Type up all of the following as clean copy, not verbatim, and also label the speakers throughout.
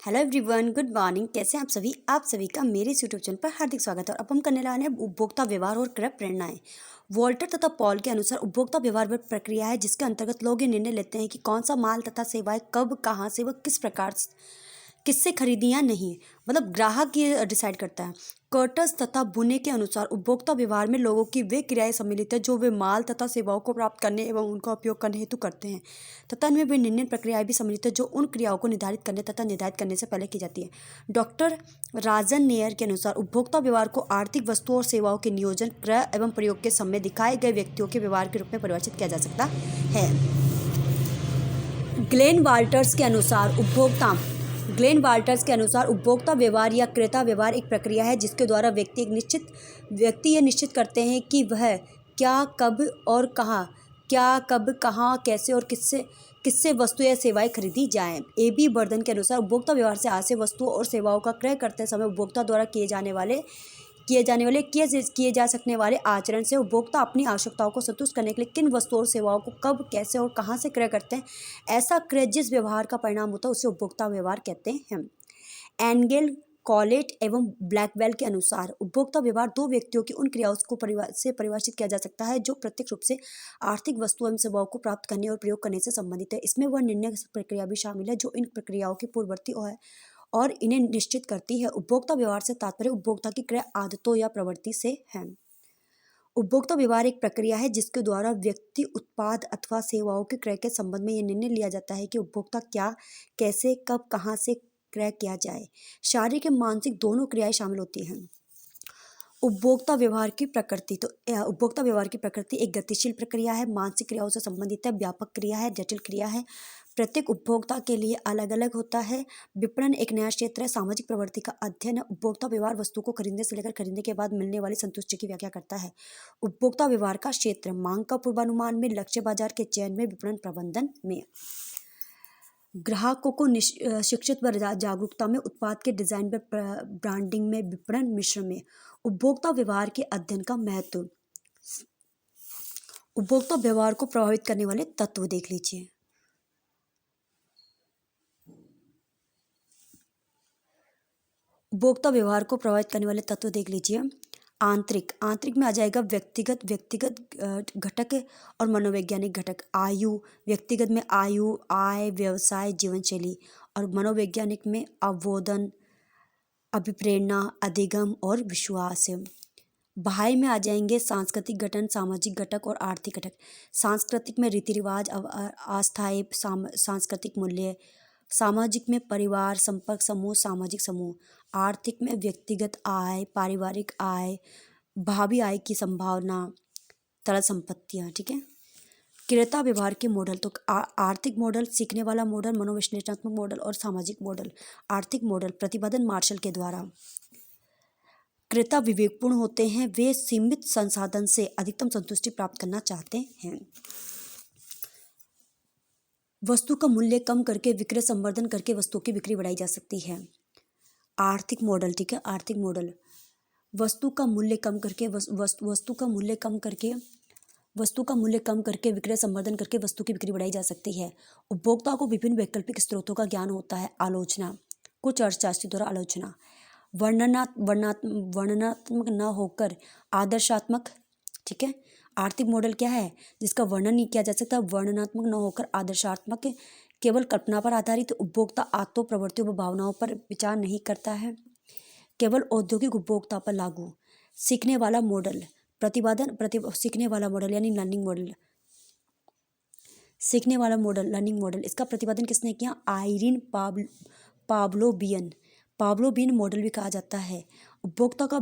Speaker 1: Hello everyone, good morning. कैसे हैं आप सभी का मेरे इस यूट्यूब चैनल पर हार्दिक स्वागत है। और अब हम करने वाले हैं उपभोक्ता व्यवहार और क्रय प्रेरणाएं। वॉल्टर तथा पॉल के अनुसार उपभोक्ता व्यवहार वह प्रक्रिया है जिसके अंतर्गत लोग ये निर्णय लेते हैं कि कौन सा माल तथा सेवाएं कब, कहाँ से व किस प्रकार किससे खरीदी या नहीं। मतलब ग्राहक ये डिसाइड करता है। कर्टस तथा बुने के अनुसार उपभोक्ता व्यवहार में लोगों की वे क्रियाएं सम्मिलित है जो वे माल तथा सेवाओं को प्राप्त करने एवं उनका उपयोग करने हेतु करते हैं तथा इनमें वे निर्णय प्रक्रियाएं भी सम्मिलित है जो उन क्रियाओं को निर्धारित करने तथा निर्धारित करने से पहले की जाती है। डॉक्टर राजन नेयर के अनुसार उपभोक्ता व्यवहार को आर्थिक वस्तुओं और सेवाओं के नियोजन, क्रय एवं प्रयोग के समय दिखाए गए व्यक्तियों के व्यवहार के रूप में परिभाषित किया जा सकता है। ग्लेन वाल्टर्स के अनुसार उपभोक्ता व्यवहार या क्रेता व्यवहार एक प्रक्रिया है जिसके द्वारा व्यक्ति ये निश्चित करते हैं कि वह क्या, कब, कहाँ, कैसे और किससे वस्तु या सेवाएं खरीदी जाएं। AB बर्धन के अनुसार उपभोक्ता व्यवहार से आज से वस्तुओं और सेवाओं का क्रय करते समय उपभोक्ता द्वारा किए जा सकने वाले आचरण से उपभोक्ता अपनी आवश्यकताओं को संतुष्ट करने के लिए किन वस्तुओं और सेवाओं को कब, कैसे और कहाँ से क्रय करते हैं। ऐसा क्रय जिस व्यवहार का परिणाम होता है उसे उपभोक्ता व्यवहार कहते हैं। एंगेल, कॉलेट एवं ब्लैकवेल के अनुसार उपभोक्ता व्यवहार दो व्यक्तियों की उन क्रियाओं को परिभाषित किया जा सकता है जो प्रत्यक्ष रूप से आर्थिक वस्तुओं एवं सेवाओं को प्राप्त करने और प्रयोग करने से संबंधित है। इसमें वह निर्णय प्रक्रिया भी शामिल है जो इन प्रक्रियाओं की पूर्ववर्ती और इन्हें निश्चित करती है। उपभोक्ता व्यवहार से तात्पर्य उपभोक्ता की क्रय आदतों या प्रवृत्ति से है। उपभोक्ता व्यवहार एक प्रक्रिया है जिसके द्वारा व्यक्ति उत्पाद अथवा सेवाओं के क्रय के संबंध में यह निर्णय लिया जाता है कि उपभोक्ता क्या, कैसे, कब, कहाँ से क्रय किया जाए। शारीरिक एवं मानसिक दोनों क्रियाएं शामिल होती हैं। उपभोक्ता व्यवहार की प्रकृति एक गतिशील प्रक्रिया है, मानसिक क्रियाओं से संबंधित है, व्यापक क्रिया है, जटिल क्रिया है, प्रत्येक उपभोक्ता के लिए अलग अलग होता है। विपणन एक नया क्षेत्र है, सामाजिक प्रवृत्ति का अध्ययन है। उपभोक्ता व्यवहार वस्तु को खरीदने से लेकर खरीदने के बाद मिलने वाली संतुष्टि की व्याख्या करता है। उपभोक्ता व्यवहार का क्षेत्र मांग का पूर्वानुमान में, लक्ष्य बाजार के चयन में, विपणन प्रबंधन में, ग्राहकों को शिक्षित व जागरूकता में, उत्पाद के डिजाइन व ब्रांडिंग में, विपणन मिश्रण में। उपभोक्ता व्यवहार के अध्ययन का महत्व। उपभोक्ता व्यवहार को प्रभावित करने वाले तत्व देख लीजिए। उपभोक्ता व्यवहार को प्रभावित करने वाले तत्व देख लीजिए। आंतरिक में आ जाएगा व्यक्तिगत घटक और मनोवैज्ञानिक घटक। व्यक्तिगत में आयु, आय, व्यवसाय, जीवन शैली। और मनोवैज्ञानिक में अवबोधन, अभिप्रेरणा, अधिगम और विश्वास। बाह्य में आ जाएंगे सांस्कृतिक गठन, सामाजिक घटक और आर्थिक घटक। सांस्कृतिक में रीति रिवाज, आस्थाएं, सांस्कृतिक मूल्य। सामाजिक में परिवार, संपर्क समूह, सामाजिक समूह। आर्थिक में व्यक्तिगत आय, पारिवारिक आय, भावी आय की संभावना, तरल संपत्तियां। ठीक है। क्रेता व्यवहार के मॉडल तो आर्थिक मॉडल, सीखने वाला मॉडल, मनोविश्लेषणात्मक मॉडल और सामाजिक मॉडल। आर्थिक मॉडल प्रतिपादन मार्शल के द्वारा। क्रेता विवेकपूर्ण होते हैं, वे सीमित संसाधन से अधिकतम संतुष्टि प्राप्त करना चाहते हैं। वस्तु का मूल्य कम करके विक्रय संवर्धन करके वस्तुओं की बिक्री बढ़ाई जा सकती है। आर्थिक मॉडल, ठीक है, आर्थिक मॉडल वस्तु का मूल्य कम करके विक्रय संवर्धन करके वस्तु की बिक्री बढ़ाई जा सकती है। उपभोक्ता को विभिन्न वैकल्पिक स्रोतों का ज्ञान होता है। आलोचना, कुछ अर्थशास्त्री द्वारा आलोचना। वर्णनात्मक न होकर आदर्शात्मक। ठीक है। आर्थिक मॉडल क्या है जिसका वर्णन नहीं किया जा सकता, वर्णनात्मक न होकर आदर्शात्मक, केवल कल्पना पर आधारित। उपभोक्ता आत्म प्रवृत्तियों व भावनाओं पर विचार नहीं करता है, केवल औद्योगिक उपभोक्ता पर लागू। सीखने वाला मॉडल सीखने वाला मॉडल यानी लर्निंग मॉडल। इसका प्रतिपादन किसने किया? आइरीन पाब्लोवियन मॉडल भी कहा जाता है। उपभोक्ता का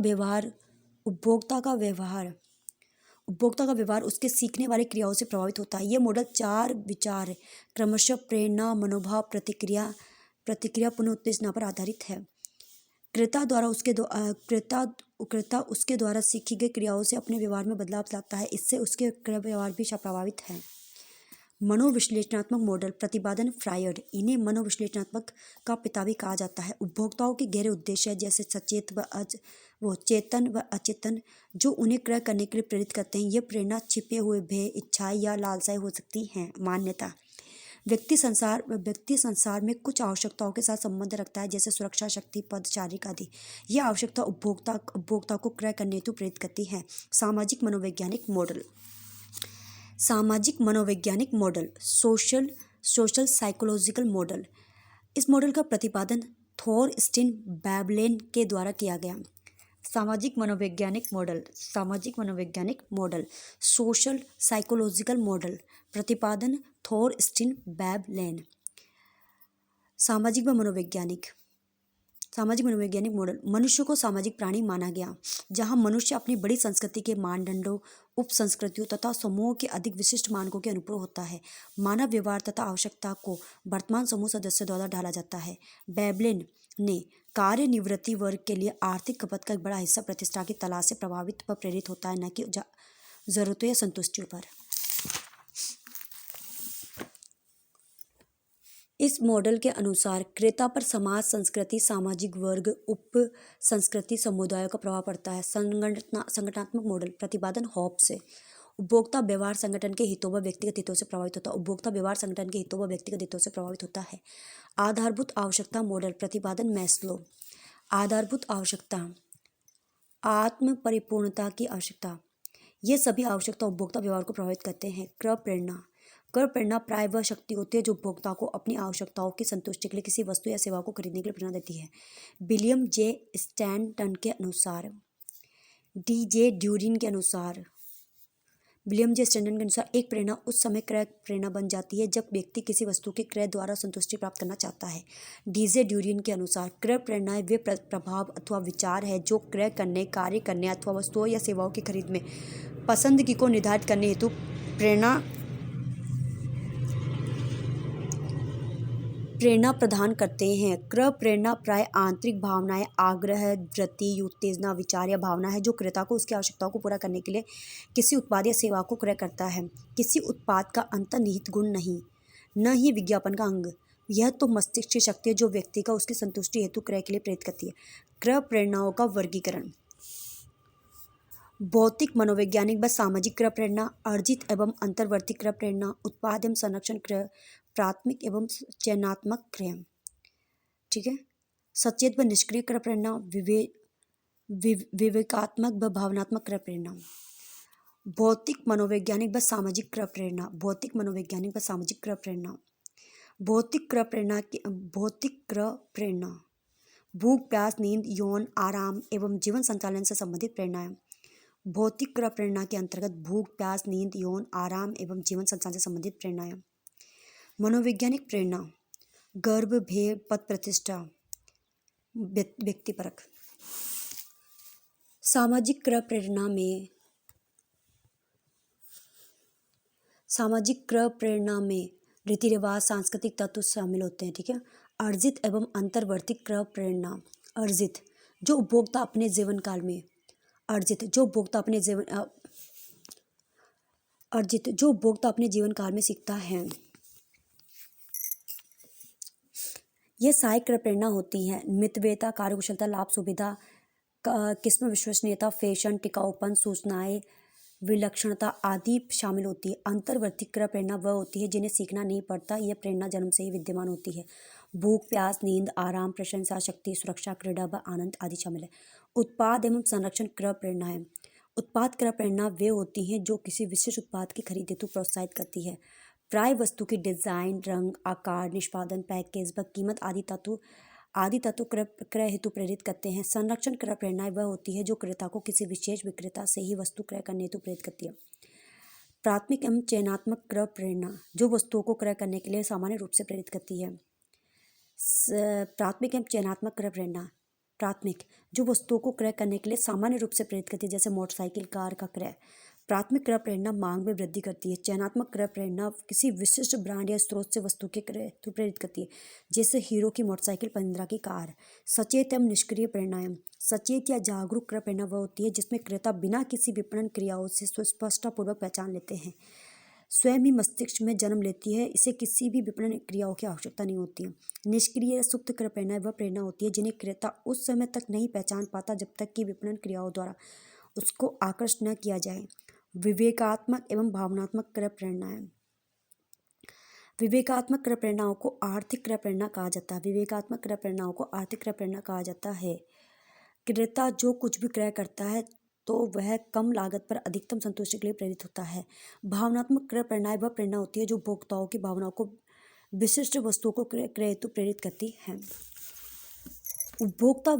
Speaker 1: व्यवहार उसके सीखने वाली क्रियाओं से प्रभावित होता है। ये मॉडल 4 विचार क्रमशः प्रेरणा, मनोभाव, प्रतिक्रिया पुनः पर आधारित है। क्रेता उसके द्वारा सीखी गई क्रियाओं से अपने व्यवहार में बदलाव लाता है, इससे उसके क्रय व्यवहार भी प्रभावित है। मनोविश्लेषणात्मक मॉडल प्रतिपादन फ्रायड, इन्हें मनोविश्लेषणात्मक का पिता भी कहा जाता है। उपभोक्ताओं के गहरे उद्देश्य जैसे चेतन व अचेतन जो उन्हें क्रय करने के लिए प्रेरित करते हैं। ये प्रेरणा छिपे हुए भय, इच्छाएं या लालसाएं हो सकती हैं। मान्यता, व्यक्ति संसार में कुछ आवश्यकताओं के साथ संबंध रखता है, जैसे सुरक्षा, शक्ति, पद, शारीरिक आदि। ये आवश्यकता उपभोक्ता को क्रय करने हेतु प्रेरित करती है। सामाजिक मनोवैज्ञानिक मॉडल। सामाजिक मनोवैज्ञानिक मॉडल, सोशल साइकोलॉजिकल मॉडल। इस मॉडल का प्रतिपादन थॉरस्टीन वेबलेन के द्वारा किया गया। सामाजिक मनोवैज्ञानिक मॉडल, सोशल साइकोलॉजिकल मॉडल, प्रतिपादन थॉरस्टीन वेबलेन। सामाजिक मनोवैज्ञानिक मॉडल। मनुष्य को सामाजिक प्राणी माना गया, जहां मनुष्य अपनी बड़ी संस्कृति के मानदंडों, उप संस्कृतियों तथा समूहों के अधिक विशिष्ट मानकों के अनुरूप होता है। मानव व्यवहार तथा आवश्यकता को वर्तमान समूह सदस्यों द्वारा ढाला जाता है। वेबलेन ने कार्यनिवृत्ति वर्ग के लिए आर्थिक खपत का एक बड़ा हिस्सा प्रतिष्ठा की तलाश से प्रभावित पर प्रेरित होता है, न कि जरूरतों या संतुष्टियों पर। इस मॉडल के अनुसार क्रेता पर समाज, संस्कृति, सामाजिक वर्ग, उप संस्कृति, समुदायों का प्रभाव पड़ता है। संगठनात्मक मॉडल, प्रतिपादन हॉब्स से। उपभोक्ता व्यवहार संगठन के हितों व व्यक्तिगत हितों से प्रभावित होता है। उपभोक्ता व्यवहार संगठन के हितों व व्यक्तिगत हितों से प्रभावित होता है। आधारभूत आवश्यकता मॉडल, प्रतिपादन मैस्लो। आधारभूत आवश्यकता, आत्म परिपूर्णता की आवश्यकता, ये सभी आवश्यकता उपभोक्ता व्यवहार को प्रभावित करते हैं। क्रय प्रेरणा प्राय वह शक्ति होती है जो उपभोक्ता को अपनी आवश्यकताओं की संतुष्टि के लिए किसी वस्तु या सेवा को खरीदने के लिए प्रेरणा देती है। विलियम जे स्टैनटन के अनुसार, एक प्रेरणा उस समय क्रय प्रेरणा बन जाती है जब व्यक्ति किसी वस्तु के क्रय द्वारा संतुष्टि प्राप्त करना चाहता है। डीजे ड्यूरिन के अनुसार क्रय प्रेरणाएं वे प्रभाव अथवा विचार है जो क्रय करने, कार्य करने अथवा वस्तुओं या सेवाओं की खरीद में पसंदगी को निर्धारित करने हेतु प्रेरणा प्रदान करते हैं। क्रय प्रेरणा प्राय आंतरिक भावनाएं, आग्रह, वृत्ति, उत्तेजना, विचार या भावना है जो क्रेता को उसकी आवश्यकताओं को पूरा करने के लिए किसी उत्पाद या सेवा को क्रय करता है। किसी उत्पाद का अंतर्निहित गुण नहीं, न ही विज्ञापन का अंग। यह तो मस्तिष्क की शक्ति है जो व्यक्ति का उसकी संतुष्टि हेतु क्रय के लिए प्रेरित करती है। क्रय प्रेरणाओं का वर्गीकरण। भौतिक, मनोवैज्ञानिक व सामाजिक क्रय प्रेरणा, अर्जित एवं अंतर्वर्ती क्रय प्रेरणा, उत्पाद एवं संरक्षण क्रय, प्राथमिक एवं चयनात्मक क्रय। ठीक है। सचेत व निष्क्रिय क्रय प्रेरणा, विवेकात्मक व भावनात्मक क्रय प्रेरणा। भौतिक, मनोवैज्ञानिक व सामाजिक क्रय प्रेरणा। भौतिक, मनोवैज्ञानिक व सामाजिक क्रय प्रेरणा। भौतिक क्रय प्रेरणा भूख, प्यास, नींद, यौन आराम एवं जीवन संचालन से संबंधित प्रेरणाएं। भौतिक क्रय प्रेरणा के अंतर्गत भूख, प्यास, नींद, यौन आराम एवं जीवन संचालन से संबंधित प्रेरणाएं। मनोवैज्ञानिक प्रेरणा, गर्व, भय, पद प्रतिष्ठा, व्यक्तिपरक। सामाजिक क्रय प्रेरणा में रीति रिवाज, सांस्कृतिक तत्व शामिल होते हैं। ठीक है। अर्जित एवं अंतर्वर्ती क्रय प्रेरणा। अर्जित, जो उपभोक्ता अपने जीवन काल में सीखता है। यह सहायक क्रय प्रेरणा होती है। मितव्ययता, कार्यकुशलता, लाभ, सुविधा, किस्म, विश्वसनीयता, फैशन, टिकाऊपन, सूचनाएं, विलक्षणता आदि शामिल होती है। अंतर्वर्ती क्रय प्रेरणा वह होती है जिन्हें सीखना नहीं पड़ता। यह प्रेरणा जन्म से ही विद्यमान होती है। भूख, प्यास, नींद, आराम, प्रशंसा, शक्ति, सुरक्षा, क्रीड़ा व आनंद आदि शामिल है। उत्पाद एवं संरक्षण क्रय प्रेरणा है। उत्पाद क्रय प्रेरणा वे होती हैं जो किसी विशेष उत्पाद की खरीद हेतु प्रोत्साहित करती है। प्राय वस्तु की डिजाइन, रंग, आकार, निष्पादन, पैकेज व कीमत आदि तत्व क्रय हेतु प्रेरित करते हैं। संरक्षण क्रय प्रेरणाएं वह होती है जो क्रेता को किसी विशेष विक्रेता से ही वस्तु क्रय करने हेतु प्रेरित करती है। प्राथमिक एवं चयनात्मक क्रय प्रेरणा, जो वस्तुओं को क्रय करने के लिए सामान्य रूप से प्रेरित करती है। प्राथमिक एवं चयनात्मक क्रय प्रेरणा। प्राथमिक, जो वस्तुओं को क्रय करने के लिए सामान्य रूप से प्रेरित करती है, जैसे मोटरसाइकिल, कार का क्रय। प्राथमिक क्रय प्रेरणा मांग में वृद्धि करती है। चयनात्मक क्रय प्रेरणा किसी विशिष्ट ब्रांड या स्रोत से वस्तु के क्रय हेतु प्रेरित करती है, जैसे हीरो की मोटरसाइकिल, महिंद्रा की कार। सचेत एवं निष्क्रिय प्रेरणाएं। सचेत या जागरूक क्रय प्रेरणा वह होती है जिसमें क्रेता बिना किसी विपणन क्रियाओं से स्पष्टतापूर्वक पहचान लेते हैं, स्वयं ही मस्तिष्क में जन्म लेती है। इसे किसी भी विपणन क्रियाओं की आवश्यकता नहीं होती है। निष्क्रिय या सुप्त क्रय प्रेरणा वह प्रेरणा होती है जिन्हें क्रेता उस समय तक नहीं पहचान पाता जब तक कि विपणन क्रियाओं द्वारा उसको आकृष्ट न किया जाए। विवेकात्मक एवं भावनात्मक क्रय प्रेरणाएं। विवेकात्मक क्रय प्रेरणाओं को आर्थिक क्रय प्रेरणा कहा जाता है। विवेकात्मक क्रय प्रेरणाओं को आर्थिक क्रय प्रेरणा कहा जाता है। क्रेता जो कुछ भी क्रय करता है तो वह कम लागत पर अधिकतम संतुष्टि के लिए प्रेरित होता है। भावनात्मक क्रय प्रेरणाएं वह प्रेरणा होती है जो उपभोक्ताओं की भावनाओं को विशिष्ट वस्तुओं को क्रय हेतु प्रेरित करती है। उपभोक्ता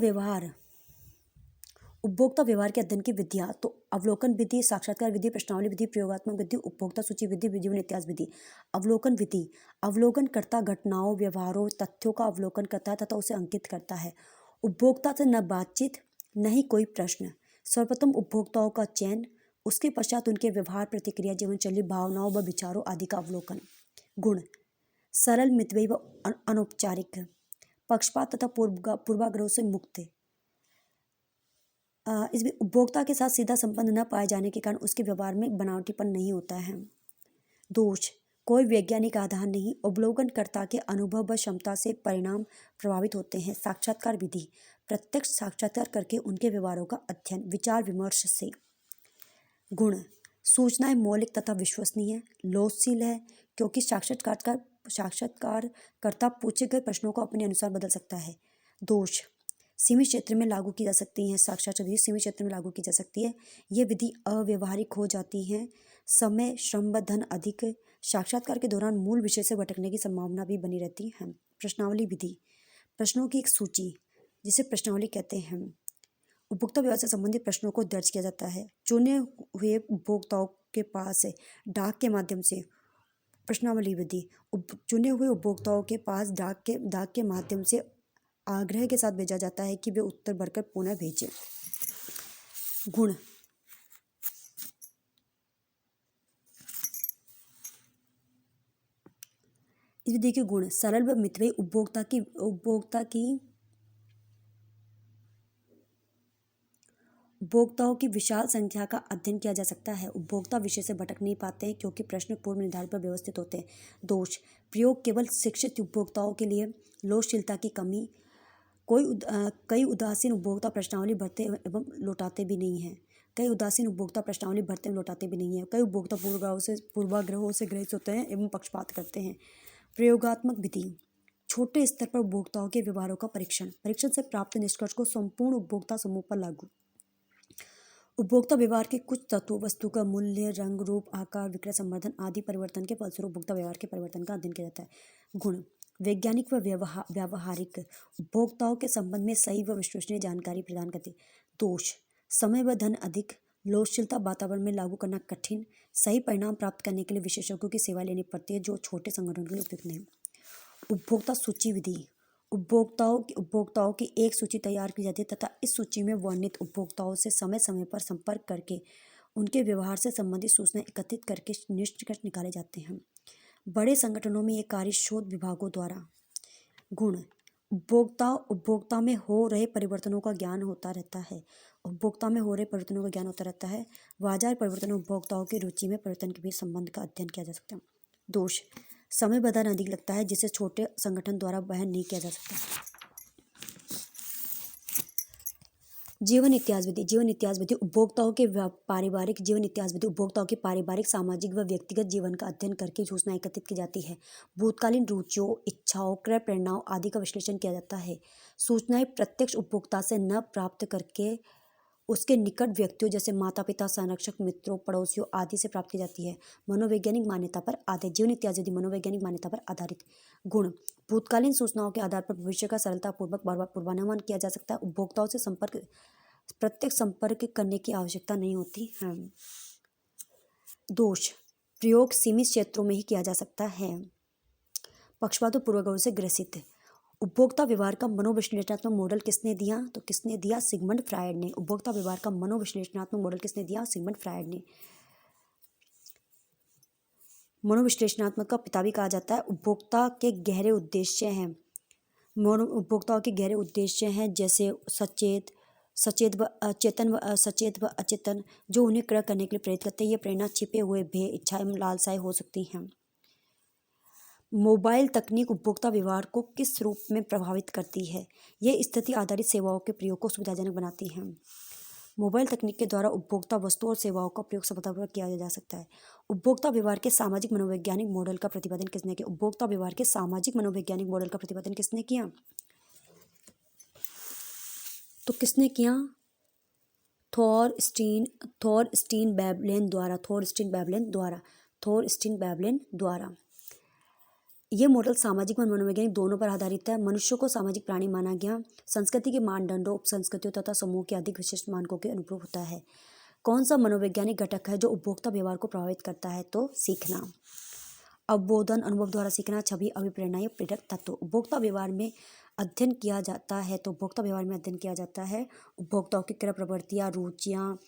Speaker 1: व्यवहार के अध्ययन की विधियां तो अवलोकन विधि, साक्षात्कार विधि, प्रश्नावली विधि, प्रयोगात्मक विधि, उपभोक्ता सूची विधि, जीवन इतिहास विधि। अवलोकन विधि, अवलोकनकर्ता घटनाओं, व्यवहारों, तथ्यों का अवलोकन करता है तथा उसे अंकित करता है। उपभोक्ता से न बातचीत न ही कोई प्रश्न, सर्वप्रथम उपभोक्ताओं का चयन, उसके पश्चात उनके व्यवहार, प्रतिक्रिया, जीवनशैली, भावनाओं व विचारों आदि का अवलोकन। गुण, सरल, मितव्ययी व अनौपचारिक, पक्षपात तथा पूर्वाग्रहों से मुक्त। इसमें उपभोक्ता के साथ सीधा संबंध न पाए जाने के कारण उसके व्यवहार में बनावटीपन नहीं होता है। दोष, कोई वैज्ञानिक आधार नहीं, अवलोकनकर्ता के अनुभव व क्षमता से परिणाम प्रभावित होते हैं। साक्षात्कार विधि, प्रत्यक्ष साक्षात्कार करके उनके व्यवहारों का अध्ययन, विचार विमर्श से। गुण, सूचनाएं मौलिक तथा विश्वसनीय, लोचशील है क्योंकि साक्षात्कारकर्ता पूछे गए प्रश्नों को अपने अनुसार बदल सकता है। दोष, सीमित क्षेत्र में लागू की जा सकती हैं। साक्षात्कार विधि सीमित क्षेत्र में लागू की जा सकती है। ये विधि अव्यवहारिक हो जाती है, समय, श्रम व धन अधिक, साक्षात्कार के दौरान मूल विषय से भटकने की संभावना भी बनी रहती है। प्रश्नावली विधि, प्रश्नों की एक सूची जिसे प्रश्नावली कहते हैं। उपभोक्ता व्यवहार से संबंधित प्रश्नों को दर्ज किया जाता है। चुने हुए उपभोक्ताओं के पास डाक के माध्यम से, प्रश्नावली विधि, चुने हुए उपभोक्ताओं के पास डाक के माध्यम से आग्रह के साथ भेजा जाता है कि वे उत्तर भरकर पुनः भेजें। गुण, इस विधि के गुण, सरल व मितव्ययी, उपभोक्ताओं की विशाल संख्या का अध्ययन किया जा सकता है। उपभोक्ता विषय से भटक नहीं पाते हैं क्योंकि प्रश्न पूर्व निर्धारित पर व्यवस्थित होते हैं। दोष, प्रयोग केवल शिक्षित उपभोक्ताओं के लिए, लोचशीलता की कमी, कई उदासीन उपभोक्ता प्रश्नावली भरते एवं लौटाते भी नहीं हैं। कई उपभोक्ता पूर्वाग्रहों से ग्रसित होते हैं एवं पक्षपात करते हैं। प्रयोगात्मक विधि, छोटे स्तर पर उपभोक्ताओं के व्यवहारों का परीक्षण से प्राप्त निष्कर्ष को संपूर्ण उपभोक्ता समूह पर लागू। उपभोक्ता व्यवहार के कुछ तत्वों, वस्तु का मूल्य, रंग, रूप, आकार, विक्रय संवर्धन आदि परिवर्तन के फलस्वरूप उपभोक्ता व्यवहार के परिवर्तन का अध्ययन किया जाता है। गुण, वैज्ञानिक व व्यावहारिक, उपभोक्ताओं के संबंध में सही व विश्वसनीय जानकारी प्रदान करती। दोष, समय व धन अधिक, लोचशीलता वातावरण में लागू करना कठिन, सही परिणाम प्राप्त करने के लिए विशेषज्ञों की सेवा लेनी पड़ती है जो छोटे संगठनों के लिए उपयुक्त नहीं। उपभोक्ता सूची विधि, उपभोक्ताओं की एक सूची तैयार की जाती है तथा इस सूची में वर्णित उपभोक्ताओं से समय समय पर संपर्क करके उनके व्यवहार से संबंधित सूचनाएं एकत्रित करके निष्कर्ष निकाले जाते हैं। बड़े संगठनों में ये कार्य शोध विभागों द्वारा। गुण, उपभोक्ता में हो रहे परिवर्तनों का ज्ञान होता रहता है। बाजार परिवर्तन उपभोक्ताओं की रुचि में परिवर्तन के बीच संबंध का अध्ययन किया जा सकता है। दोष, समय बदल अधिक लगता है जिसे छोटे संगठन द्वारा वहन नहीं किया जा सकता। जीवन इतिहास विधि, उपभोक्ताओं के पारिवारिक, सामाजिक व व्यक्तिगत जीवन का अध्ययन करके सूचना एकत्रित की जाती है। भूतकालीन रुचियों, इच्छाओं, क्रय प्रेरणाओं आदि का विश्लेषण किया जाता है। सूचनाएं प्रत्यक्ष उपभोक्ता से न प्राप्त करके उसके निकट व्यक्तियों जैसे माता पिता, संरक्षक, मित्रों, पड़ोसियों आदि से प्राप्त की जाती है। मनोवैज्ञानिक मान्यता पर आधारित, जीवन इतिहास विधि मनोवैज्ञानिक मान्यता पर आधारित। गुण, भूतकालीन सूचनाओं के आधार पर भविष्य का सरलतापूर्वक पूर्वानुमान किया जा सकता है। उपभोक्ताओं से प्रत्यक्ष संपर्क करने की आवश्यकता नहीं होती है। दोष, प्रयोग सीमित क्षेत्रों में ही किया जा सकता है। पक्षपात और पूर्वाग्रहों से ग्रसित, उपभोक्ता व्यवहार का मनोविश्लेषणात्मक मॉडल किसने दिया? तो किसने दिया? सिगमंड फ्रायड ने। उपभोक्ता व्यवहार का मनोविश्लेषणात्मक मॉडल किसने दिया? सिगमंड फ्रायड ने। मनोविश्लेषणात्मक का पिता भी कहा जाता है। उपभोक्ताओं के गहरे उद्देश्य हैं जैसे सचेत व अचेतन जो उन्हें क्रय करने के लिए प्रेरित करते हैं। ये प्रेरणा छिपे हुए भय, इच्छाएं, लालसाएं हो सकती हैं। मोबाइल तकनीक उपभोक्ता व्यवहार को किस रूप में प्रभावित करती है? ये स्थिति आधारित सेवाओं के प्रयोग को सुविधाजनक बनाती हैं। मोबाइल तकनीक के द्वारा उपभोक्ता वस्तुओं और सेवाओं का प्रयोग सफलतापूर्वक किया जा सकता है। उपभोक्ता व्यवहार के सामाजिक मनोवैज्ञानिक मॉडल का प्रतिपादन किसने किया? उपभोक्ता व्यवहार के सामाजिक मनोवैज्ञानिक मॉडल का प्रतिपादन किसने किया? तो किसने किया? थॉरस्टीन बेबलेन द्वारा। यह मॉडल सामाजिक और मनोवैज्ञानिक दोनों पर आधारित है। मनुष्यों को सामाजिक प्राणी माना गया। संस्कृति के मानदंडों, उपसंस्कृतियों तथा समूह के अधिक विशिष्ट मानकों के अनुरूप होता है। कौन सा मनोवैज्ञानिक घटक है जो उपभोक्ता व्यवहार को प्रभावित करता है? तो सीखना। अवबोधन, अनुभव द्वारा सीखना, छवि, अभिप्रेरणा या प्रेरक तत्व। उपभोक्ता व्यवहार में अध्ययन किया जाता है। तो उपभोक्ता व्यवहार में अध्ययन किया जाता है उपभोक्ताओं की क्रय प्रवृत्तियाँ, रुचियाँ,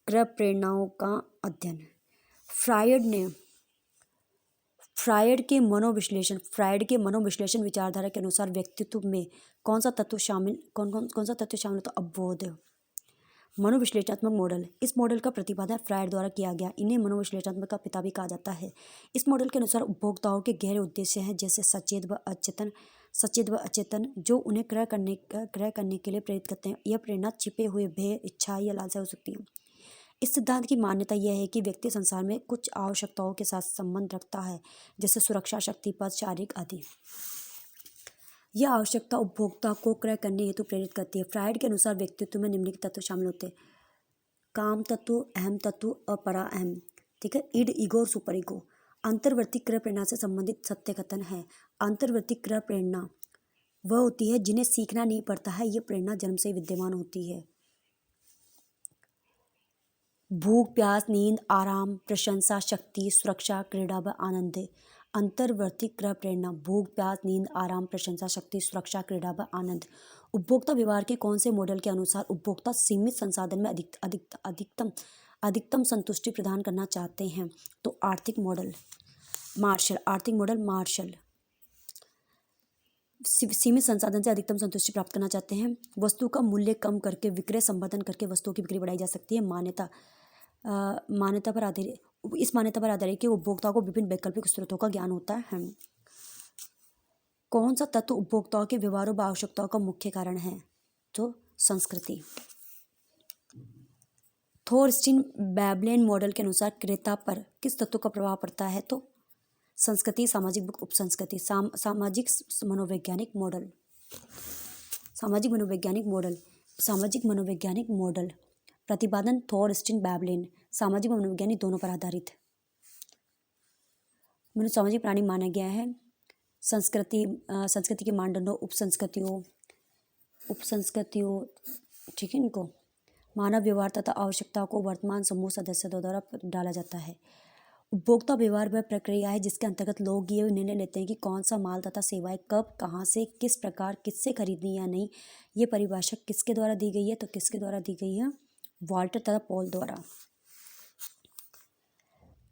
Speaker 1: क्रय प्रेरणाओं का अध्ययन। फ्रायड के मनोविश्लेषण विचारधारा के अनुसार व्यक्तित्व में कौन सा तत्व शामिल होता है? अवबोध। मनोविश्लेषणात्मक मॉडल, इस मॉडल का प्रतिपादन फ्रायड द्वारा किया गया। इन्हें मनोविश्लेषणात्मक का पिता भी कहा जाता है। इस मॉडल के अनुसार उपभोक्ताओं के गहरे उद्देश्य हैं, जैसे सचेत व अचेतन, जो उन्हें क्रय करने के लिए प्रेरित करते हैं। यह प्रेरणा छिपे हुए भय, इच्छा या लालसा हो सकती है। इस सिद्धांत की मान्यता यह है कि व्यक्ति संसार में कुछ आवश्यकताओं के साथ संबंध रखता है, जैसे सुरक्षा, शक्ति, पद, शारीरिक आदि। यह आवश्यकता उपभोक्ता को क्रय करने हेतु प्रेरित करती है। फ्रायड के अनुसार व्यक्तित्व में निम्नलिखित तत्व शामिल होते हैं: काम तत्व, अहम तत्व, अपरा अहम। ठीक है, इड, ईगो और सुपर ईगो। अंतर्वर्ती क्रय प्रेरणा से संबंधित सत्य कथन है। अंतर्वर्ती क्रय प्रेरणा वह होती है जिन्हें सीखना नहीं पड़ता है। यह प्रेरणा जन्म से विद्यमान होती है। भूख, प्यास, नींद, आराम, प्रशंसा, शक्ति, सुरक्षा, क्रीड़ा व आनंद। अंतर्वर्ती क्रय प्रेरणा: भूख, प्यास, नींद, आराम, प्रशंसा, शक्ति, सुरक्षा, क्रीड़ा व आनंद। उपभोक्ता व्यवहार के कौन से मॉडल के अनुसार उपभोक्ता सीमित संसाधन में अधिकतम संतुष्टि प्रदान करना चाहते हैं? तो आर्थिक मॉडल मार्शल। सीमित संसाधन से अधिकतम संतुष्टि प्राप्त करना चाहते हैं। वस्तु का मूल्य कम करके विक्रय संवर्धन करके वस्तुओं की बिक्री बढ़ाई जा सकती है। मान्यता पर आधारित कि उपभोक्ताओं को विभिन्न वैकल्पिक स्रोतों का ज्ञान होता है। कौन सा तत्व उपभोक्ताओं के व्यवहारों व आवश्यकताओं का मुख्य कारण है? तो संस्कृति। थॉरस्टीन बेबलेन मॉडल के अनुसार क्रेता पर किस तत्व का प्रभाव पड़ता है? तो संस्कृति, सामाजिक व उपसंस्कृति। सामाजिक मनोवैज्ञानिक मॉडल प्रतिपादन थॉरस्टीन बेबलेन। सामाजिक व मनोवैज्ञानिक दोनों पर आधारित। सामाजिक प्राणी माना गया है। संस्कृति के मानदंडों, उपसंस्कृतियों, ठीक है, इनको मानव व्यवहार तथा आवश्यकताओं को वर्तमान समूह सदस्यों द्वारा डाला जाता है। उपभोक्ता व्यवहार वह प्रक्रिया है जिसके अंतर्गत लोग ये निर्णय लेते हैं कि कौन सा माल तथा सेवाएं कब, कहाँ से, किस प्रकार, किससे खरीदनी या नहीं। ये परिभाषा किसके द्वारा दी गई है? तो किसके द्वारा दी गई है? वाल्टर तथा पॉल द्वारा।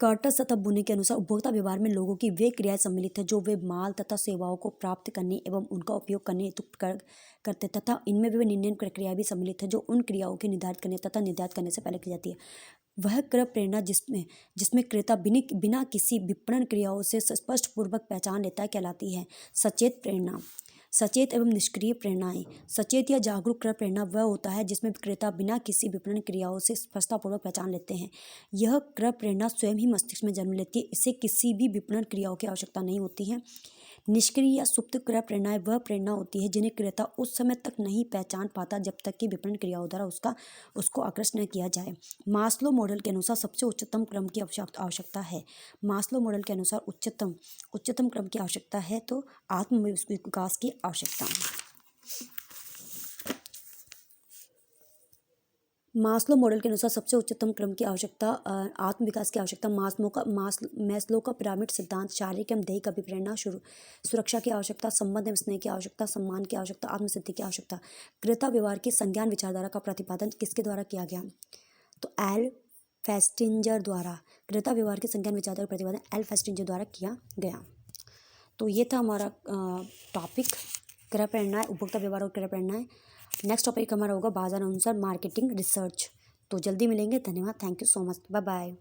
Speaker 1: कर्टस तथा बुने के अनुसार उपभोक्ता व्यवहार में लोगों की वे क्रियाएं सम्मिलित है जो वे माल तथा सेवाओं को प्राप्त करने एवं उनका उपयोग करने हेतु करते, तथा इनमें वे निर्णय प्रक्रियाएं भी सम्मिलित है जो उन क्रियाओं के निर्धारित करने तथा निर्धारित करने से पहले की जाती है। वह क्रय प्रेरणा जिसमें क्रेता बिना किसी विपणन क्रियाओं से स्पष्ट पूर्वक पहचान लेता है कहलाती है सचेत प्रेरणा। सचेत एवं निष्क्रिय प्रेरणाएं। सचेत या जागरूक क्रय प्रेरणा वह होता है जिसमें विक्रेता बिना किसी विपणन क्रियाओं से स्पष्टतापूर्वक पहचान लेते हैं। यह क्रय प्रेरणा स्वयं ही मस्तिष्क में जन्म लेती है, इसे किसी भी विपणन क्रियाओं की आवश्यकता नहीं होती है। निष्क्रिय या सुप्त क्रय प्रेरणाएं वह प्रेरणा होती है जिन्हें क्रेता उस समय तक नहीं पहचान पाता जब तक कि विपणन क्रियाओं द्वारा उसको आकृष्ट न किया जाए। मास्लो मॉडल के अनुसार सबसे उच्चतम क्रम की आवश्यकता है। मास्लो मॉडल के अनुसार उच्चतम क्रम की आवश्यकता है तो आत्म विकास की आवश्यकता। मास्लो मॉडल के अनुसार सबसे उच्चतम क्रम की आवश्यकता आत्म विकास की आवश्यकता। मैस्लो का पिरामिड सिद्धांत। शारीरिक एवं दैहिक अभिप्रेरणा, सुरक्षा की आवश्यकता, संबंध एवं स्नेह की आवश्यकता, सम्मान की आवश्यकता, आत्मसिद्धि की आवश्यकता। क्रेता व्यवहार की संज्ञान विचारधारा का प्रतिपादन किसके द्वारा किया गया? तो एल फेस्टिंजर द्वारा। क्रेता व्यवहार की संज्ञान विचारधारा का प्रतिपादन एल फेस्टिंजर द्वारा किया गया। तो ये था हमारा टॉपिक क्रय प्रेरणाएं, उपभोक्ता व्यवहार और क्रय प्रेरणाएं। नेक्स्ट टॉपिक हमारा होगा बाजार अनुसार मार्केटिंग रिसर्च। तो जल्दी मिलेंगे। धन्यवाद। Thank you so much. Bye bye.